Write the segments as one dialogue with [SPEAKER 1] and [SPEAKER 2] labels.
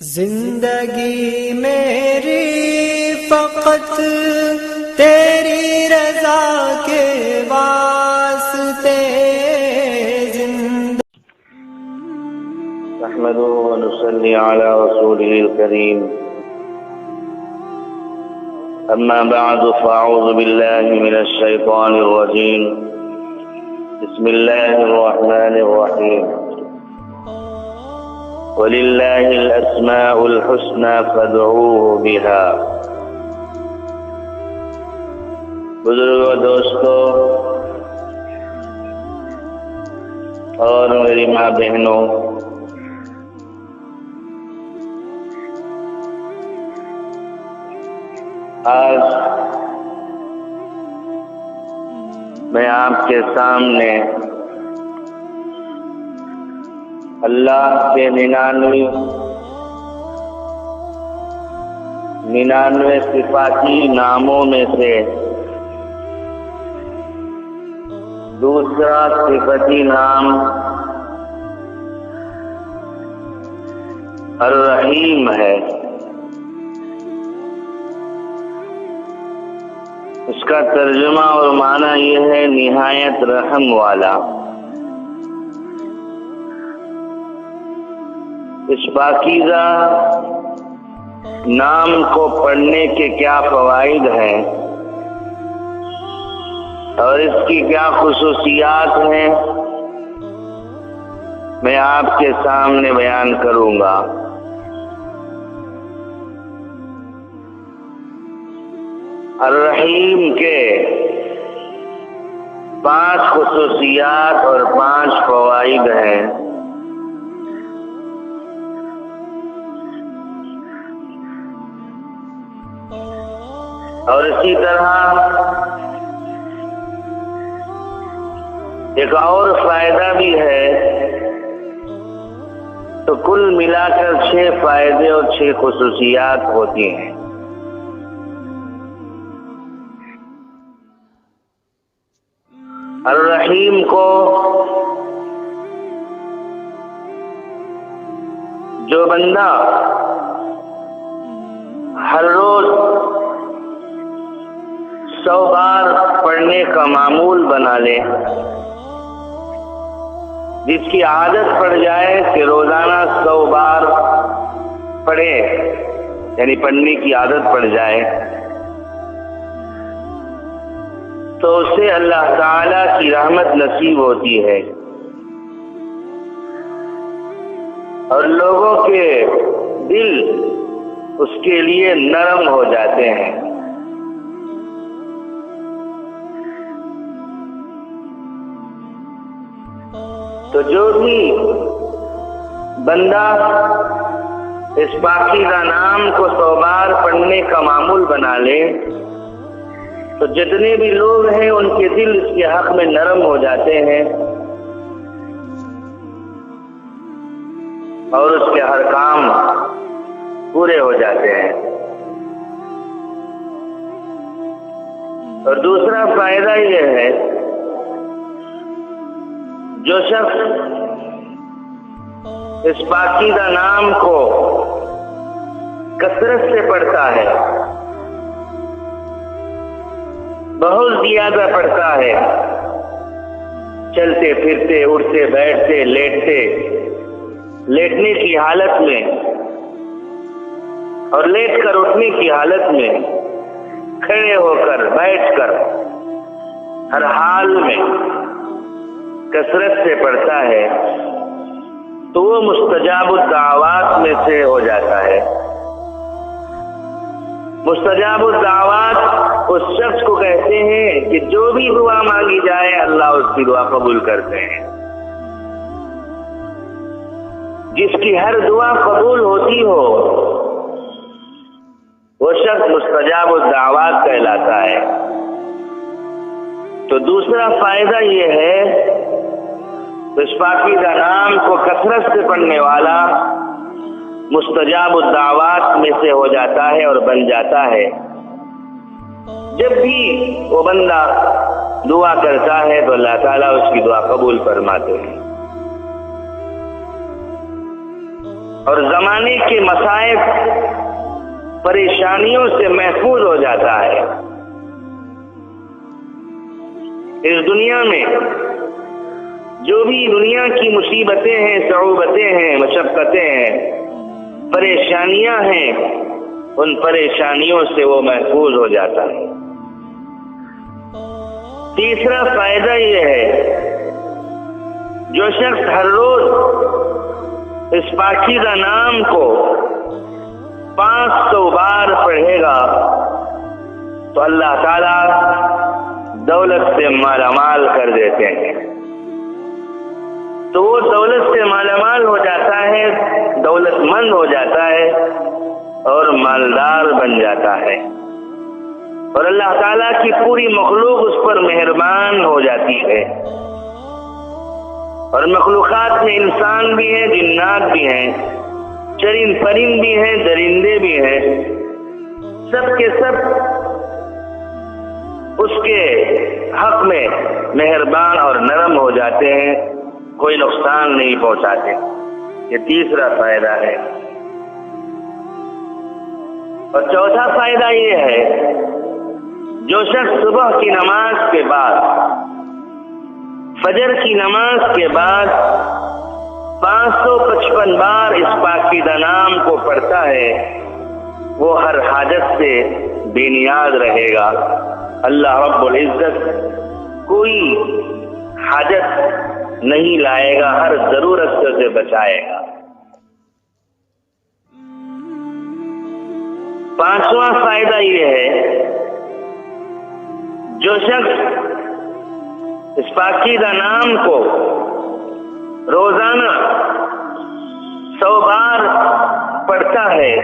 [SPEAKER 1] زندگی میری فقط تیری رضا کے واسطے
[SPEAKER 2] نحمده ونصلي على رسوله الكريم أما بعد فأعوذ بالله من الشيطان الرجيم بسم الله الرحمن الرحيم ولله الأسماء الحسنى فادعوه بها. بزرگو دوستو اور میری ماں بہنوں، آج میں آپ کے سامنے اللہ کے 99 صفاتی ناموں میں سے دوسرا صفتی نام الرحیم ہے. اس کا ترجمہ اور معنی یہ ہے نہایت رحم والا. اس پاکیزہ نام کو پڑھنے کے کیا فوائد ہیں اور اس کی کیا خصوصیات ہیں، میں آپ کے سامنے بیان کروں گا. الرحیم کے 5 خصوصیات اور 5 فوائد ہیں. اور اسی طرح ایک اور فائدہ بھی ہے، تو کل ملا کر 6 فائدے اور 6 خصوصیات ہوتی ہیں. الرحیم کو جو بندہ ہر روز 100 بار پڑھنے کا معمول بنا لے، جس کی عادت پڑ جائے کہ روزانہ 100 بار پڑھے، یعنی پڑھنے کی عادت پڑ جائے، تو اسے اللہ تعالی کی رحمت نصیب ہوتی ہے اور لوگوں کے دل اس کے لیے نرم ہو جاتے ہیں. تو جو بھی بندہ اس پاکیزہ نام کو 100 بار پڑھنے کا معمول بنا لے، تو جتنے بھی لوگ ہیں ان کے دل اس کے حق میں نرم ہو جاتے ہیں اور اس کے ہر کام پورے ہو جاتے ہیں. اور دوسرا فائدہ یہ ہے، جو شخص اس پاکیزہ نام کو کثرت سے پڑھتا ہے، بہت زیادہ پڑھتا ہے، چلتے پھرتے، اٹھتے بیٹھتے، لیٹنے کی حالت میں اور لیٹ کر اٹھنے کی حالت میں، کھڑے ہو کر، بیٹھ کر، ہر حال میں کثرت سے پڑھتا ہے، تو وہ مستجاب الدعوات میں سے ہو جاتا ہے. مستجاب الدعوات اس شخص کو کہتے ہیں کہ جو بھی دعا مانگی جائے اللہ اس کی دعا قبول کرتے ہیں. جس کی ہر دعا قبول ہوتی ہو وہ شخص مستجاب الدعوات کہلاتا ہے. تو دوسرا فائدہ یہ ہے، اس پاکیزہ نام کو کثرت سے پڑھنے والا مستجاب الدعوات میں سے ہو جاتا ہے اور بن جاتا ہے. جب بھی وہ بندہ دعا کرتا ہے تو اللہ تعالیٰ اس کی دعا قبول فرماتے ہیں. اور زمانے کے مصائب پریشانیوں سے محفوظ ہو جاتا ہے۔ اس دنیا میں جو بھی دنیا کی مصیبتیں ہیں، صعوبتیں ہیں، مشقتیں ہیں، پریشانیاں ہیں، ان پریشانیوں سے وہ محفوظ ہو جاتا ہے۔ تیسرا فائدہ یہ ہے، جو شخص ہر روز اس پاکیزہ نام کو 500 بار پڑھے گا تو اللہ تعالی دولت سے مالا مال کر دیتے ہیں۔ تو وہ دولت سے مالا مال ہو جاتا ہے، دولت مند ہو جاتا ہے اور مالدار بن جاتا ہے، اور اللہ تعالیٰ کی پوری مخلوق اس پر مہربان ہو جاتی ہے۔ اور مخلوقات میں انسان بھی ہیں، جنات بھی ہیں، چرند پرند بھی ہیں، درندے بھی ہیں، سب کے سب اس کے حق میں مہربان اور نرم ہو جاتے ہیں، کوئی نقصان نہیں پہنچاتے۔ یہ تیسرا فائدہ ہے۔ اور چوتھا فائدہ یہ ہے، جو شخص صبح کی نماز کے بعد، فجر کی نماز کے بعد 555 بار اس پاکیزہ نام کو پڑھتا ہے، وہ ہر حاجت سے بے نیاز رہے گا۔ اللہ رب العزت کوئی حاجت نہیں لائے گا، ہر ضرورت سے اسے بچائے گا۔ پانچواں فائدہ یہ ہے، جو شخص اس پاکیزہ نام کو روزانہ 100 بار پڑھتا ہے،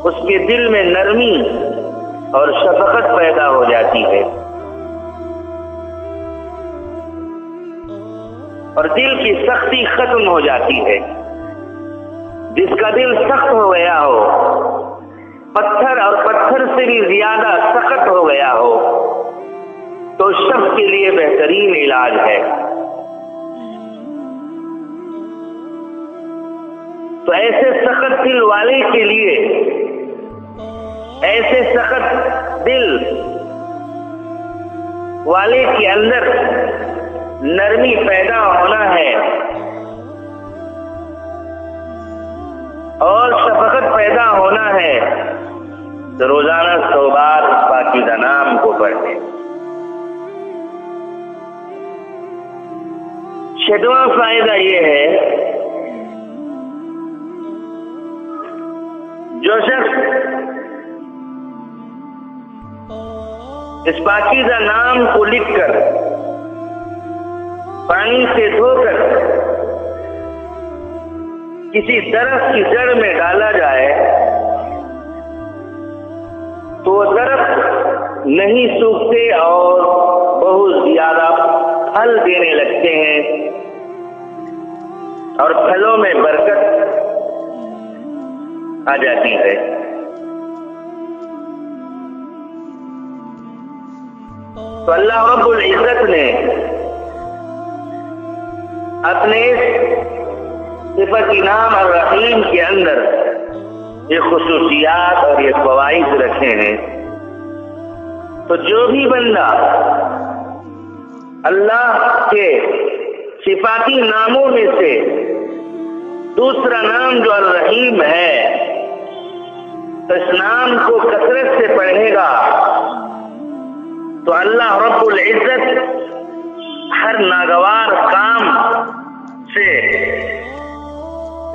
[SPEAKER 2] اس کے دل میں نرمی اور شفقت پیدا ہو جاتی ہے، اور دل کی سختی ختم ہو جاتی ہے۔ جس کا دل سخت ہو گیا ہو، پتھر اور پتھر سے بھی زیادہ سخت ہو گیا ہو، تو اس شخص کے لیے بہترین علاج ہے۔ تو ایسے سخت دل والے کے لیے، ایسے سخت دل والے کے اندر نرمی پیدا ہونا ہے اور شفقت پیدا ہونا ہے، تو روزانہ 100 بار اس پاکیزہ نام کو پڑھیں۔ چھٹواں فائدہ یہ ہے، جو شخص اس پاکیزہ نام کو لکھ کر پانی سے دھو کر کسی درخت کی جڑ میں ڈالا جائے تو وہ درخت نہیں سوکھتے اور بہت زیادہ پھل دینے لگتے ہیں، اور پھلوں میں برکت آ جاتی ہے۔ تو اللہ رب العزت نے اپنے صفت نام الرحیم کے اندر یہ خصوصیات اور یہ فوائد رکھے ہیں۔ تو جو بھی بندہ اللہ کے صفاتی ناموں میں سے دوسرا نام جو الرحیم ہے، تو اس نام کو کثرت سے پڑھے گا تو اللہ رب العزت ہر ناگوار کام سے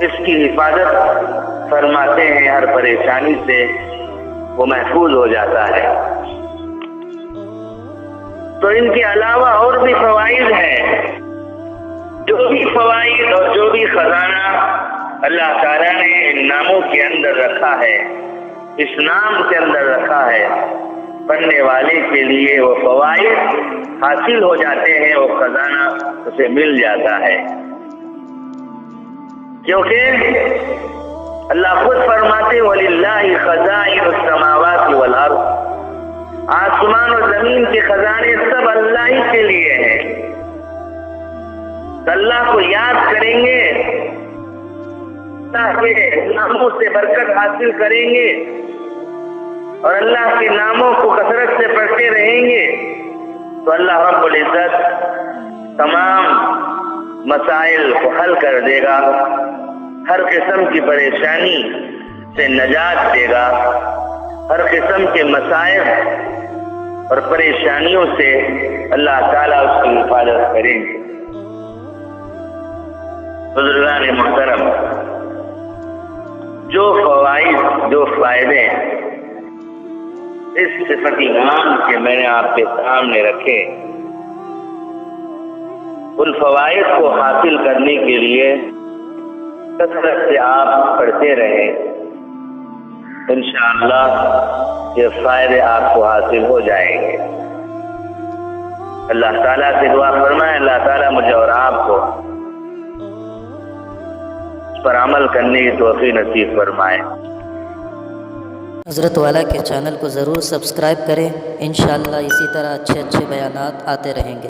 [SPEAKER 2] اس کی حفاظت فرماتے ہیں، ہر پریشانی سے وہ محفوظ ہو جاتا ہے۔ تو ان کے علاوہ اور بھی فوائد ہیں، جو بھی فوائد اور جو بھی خزانہ اللہ تعالیٰ نے ان ناموں کے اندر رکھا ہے، اس نام کے اندر رکھا ہے، پڑھنے والے کے لیے وہ فوائد حاصل ہو جاتے ہیں، وہ خزانہ اسے مل جاتا ہے۔ کیونکہ اللہ خود فرماتے وَلِلَّهِ خَزَائِنُ السَّمَاوَاتِ وَالْأَرْضِ، آسمان و زمین کے خزانے سب اللہ ہی کے لیے ہیں۔ تو اللہ کو یاد کریں گے، اللہ کے ناموں سے برکت حاصل کریں گے اور اللہ کے ناموں کو کثرت سے پڑھتے رہیں گے تو اللہ رب العزت تمام مسائل کو حل کر دے گا، ہر قسم کی پریشانی سے نجات دے گا، ہر قسم کے مسائل اور پریشانیوں سے اللہ تعالیٰ اس کی حفاظت کریں گے۔ بزرگان محترم، جو فوائد، جو فائدے اس صفت ایمان کے میں نے آپ کے سامنے رکھے، ان فوائد کو حاصل کرنے کے لیے کثرت سے آپ پڑھتے رہیں، انشاءاللہ یہ فائدے آپ کو حاصل ہو جائیں گے۔ اللہ تعالیٰ سے دعا فرمائیں، اللہ تعالیٰ مجھے اور آپ کو اس پر عمل کرنے کی توفیق نصیب فرمائے۔
[SPEAKER 3] حضرت والا کے چینل کو ضرور سبسکرائب کریں، انشاءاللہ اسی طرح اچھے بیانات آتے رہیں گے۔